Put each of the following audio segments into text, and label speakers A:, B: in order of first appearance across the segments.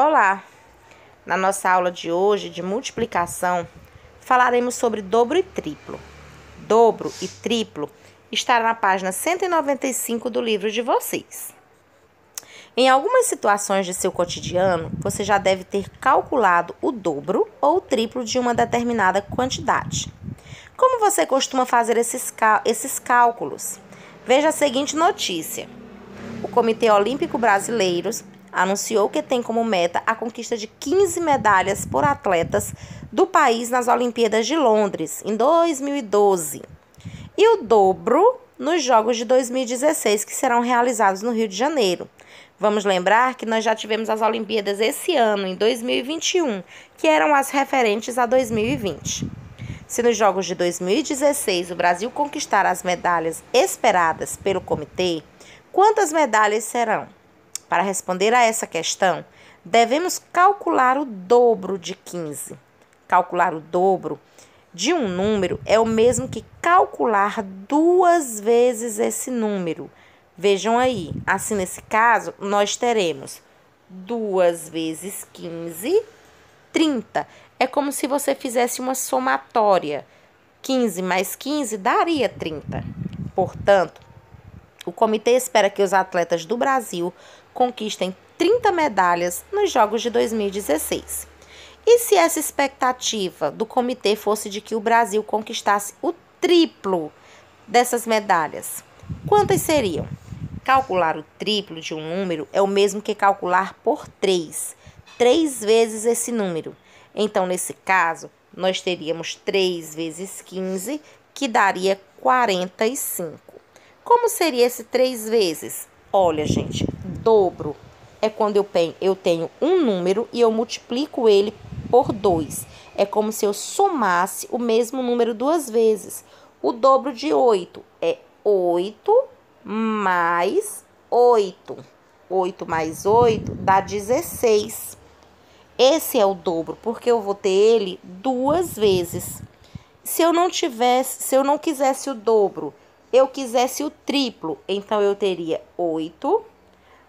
A: Olá! Na nossa aula de hoje de multiplicação, falaremos sobre dobro e triplo. Dobro e triplo estará na página 195 do livro de vocês. Em algumas situações de seu cotidiano, você já deve ter calculado o dobro ou o triplo de uma determinada quantidade. Como você costuma fazer esses cálculos? Veja a seguinte notícia. O Comitê Olímpico Brasileiro anunciou que tem como meta a conquista de 15 medalhas por atletas do país nas Olimpíadas de Londres, em 2012. E o dobro nos Jogos de 2016, que serão realizados no Rio de Janeiro. Vamos lembrar que nós já tivemos as Olimpíadas esse ano, em 2021, que eram as referentes a 2020. Se nos Jogos de 2016 o Brasil conquistar as medalhas esperadas pelo comitê, quantas medalhas serão? Para responder a essa questão, devemos calcular o dobro de 15. Calcular o dobro de um número é o mesmo que calcular 2 vezes esse número. Vejam aí, assim nesse caso, nós teremos 2 vezes 15, 30. É como se você fizesse uma somatória. 15 mais 15 daria 30. Portanto, o comitê espera que os atletas do Brasil conquistem 30 medalhas nos Jogos de 2016. E se essa expectativa do comitê fosse de que o Brasil conquistasse o triplo dessas medalhas? Quantas seriam? Calcular o triplo de um número é o mesmo que calcular por 3. 3 vezes esse número. Então, nesse caso, nós teríamos 3 vezes 15, que daria 45. Como seria esse 3 vezes? Olha, gente, dobro é quando eu tenho um número e eu multiplico ele por 2. É como se eu somasse o mesmo número 2 vezes. O dobro de 8 é 8 mais 8. 8 mais 8 dá 16. Esse é o dobro, porque eu vou ter ele 2 vezes. Se eu não quisesse o dobro, eu quisesse o triplo, então eu teria 8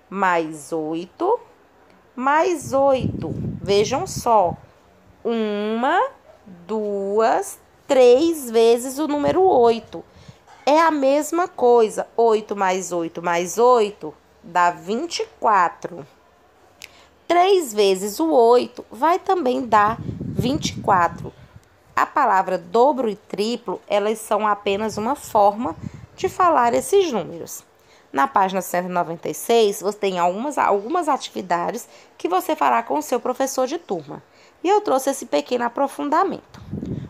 A: mais 8 mais 8. Vejam só, 1, 2, 3 vezes o número 8. É a mesma coisa, 8 mais 8 mais 8 dá 24. 3 vezes o 8 vai também dar 24. A palavra dobro e triplo, elas são apenas uma forma de falar esses números. Na página 196, você tem algumas atividades que você fará com o seu professor de turma. E eu trouxe esse pequeno aprofundamento.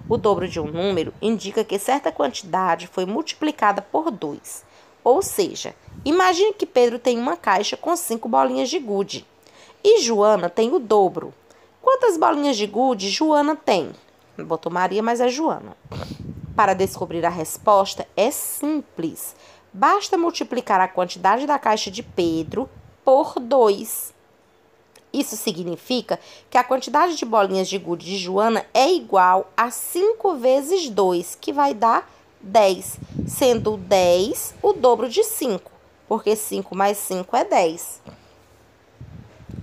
A: O dobro de um número indica que certa quantidade foi multiplicada por 2. Ou seja, imagine que Pedro tem uma caixa com 5 bolinhas de gude. E Joana tem o dobro. Quantas bolinhas de gude Joana tem? Botou Maria, mas é Joana. Para descobrir a resposta é simples. Basta multiplicar a quantidade da caixa de Pedro por 2. Isso significa que a quantidade de bolinhas de gude de Joana é igual a 5 vezes 2, que vai dar 10. Sendo 10 o dobro de 5, porque 5 mais 5 é 10.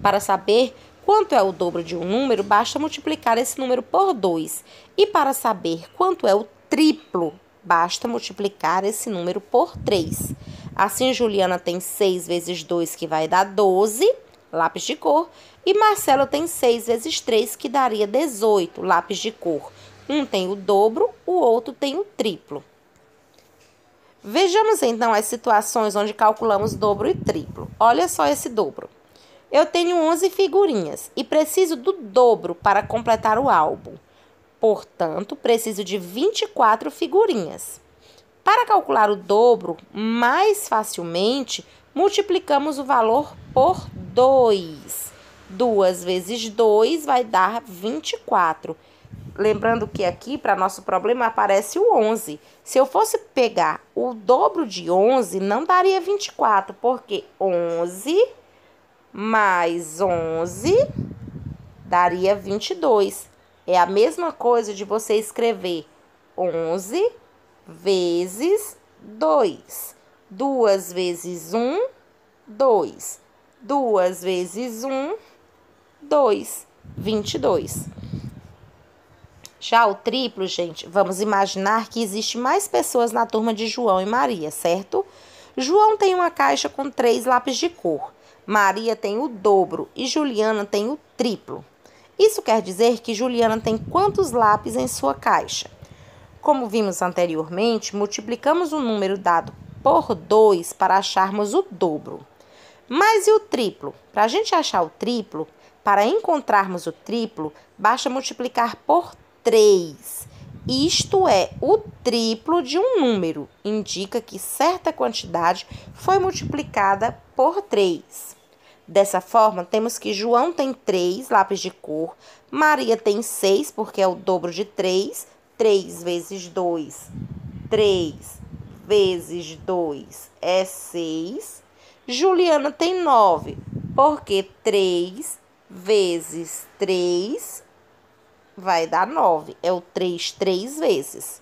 A: Para saber quanto é o dobro de um número, basta multiplicar esse número por 2. E para saber quanto é o triplo, basta multiplicar esse número por 3. Assim, Juliana tem 6 vezes 2, que vai dar 12, lápis de cor. E Marcelo tem 6 vezes 3, que daria 18, lápis de cor. Um tem o dobro, o outro tem o triplo. Vejamos então as situações onde calculamos dobro e triplo. Olha só esse dobro. Eu tenho 11 figurinhas e preciso do dobro para completar o álbum. Portanto, preciso de 24 figurinhas. Para calcular o dobro mais facilmente, multiplicamos o valor por 2. 2 vezes 2 vai dar 24. Lembrando que aqui, para nosso problema, aparece o 11. Se eu fosse pegar o dobro de 11, não daria 24, porque 11... mais 11 daria 22. É a mesma coisa de você escrever 11 vezes 2. 2 vezes 1, 2. 2 vezes 1, 2, 22. Já o triplo, gente, vamos imaginar que existe mais pessoas na turma de João e Maria, certo? João tem uma caixa com 3 lápis de cor. Maria tem o dobro e Juliana tem o triplo. Isso quer dizer que Juliana tem quantos lápis em sua caixa? Como vimos anteriormente, multiplicamos o número dado por 2 para acharmos o dobro. Mas e o triplo? Para a gente achar o triplo, para encontrarmos o triplo, basta multiplicar por 3. Isto é, o triplo de um número. Indica que certa quantidade foi multiplicada por 3. Dessa forma, temos que João tem 3 lápis de cor, Maria tem 6, porque é o dobro de 3, 3 vezes 2, 3 vezes 2 é 6. Juliana tem 9, porque 3 vezes 3 vai dar 9, é o 3 vezes.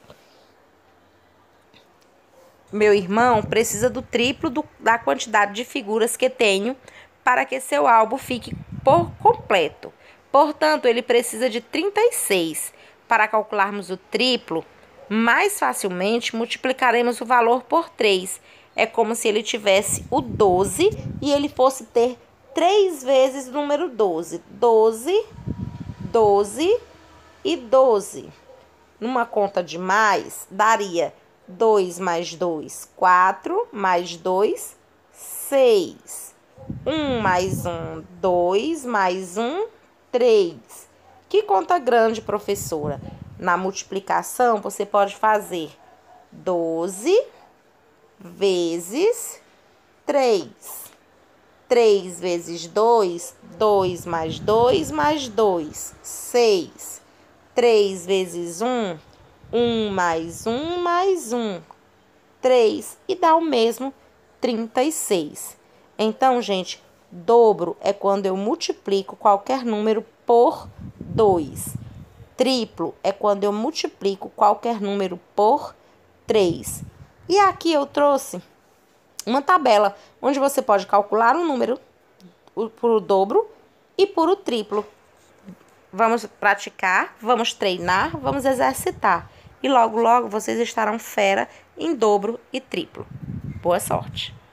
A: Meu irmão precisa do triplo da quantidade de figuras que tenho para que seu álbum fique por completo. Portanto, ele precisa de 36. Para calcularmos o triplo, mais facilmente multiplicaremos o valor por 3. É como se ele tivesse o 12 e ele fosse ter 3 vezes o número 12. 12, 12 e 12. Numa conta de mais, daria 2 mais 2, 4, mais 2, 6. 1 mais 1, 2, mais 1, 3. Que conta grande, professora. Na multiplicação, você pode fazer 12 vezes 3. 3 vezes 2, 2 mais 2 mais 2, 6. 3 vezes 1, 1 mais 1 mais 1, 3. E dá o mesmo 36. Então, gente, dobro é quando eu multiplico qualquer número por 2. Triplo é quando eu multiplico qualquer número por 3. E aqui eu trouxe uma tabela onde você pode calcular um número por o dobro e por o triplo. Vamos praticar, vamos treinar, vamos exercitar. E logo, logo vocês estarão fera em dobro e triplo. Boa sorte!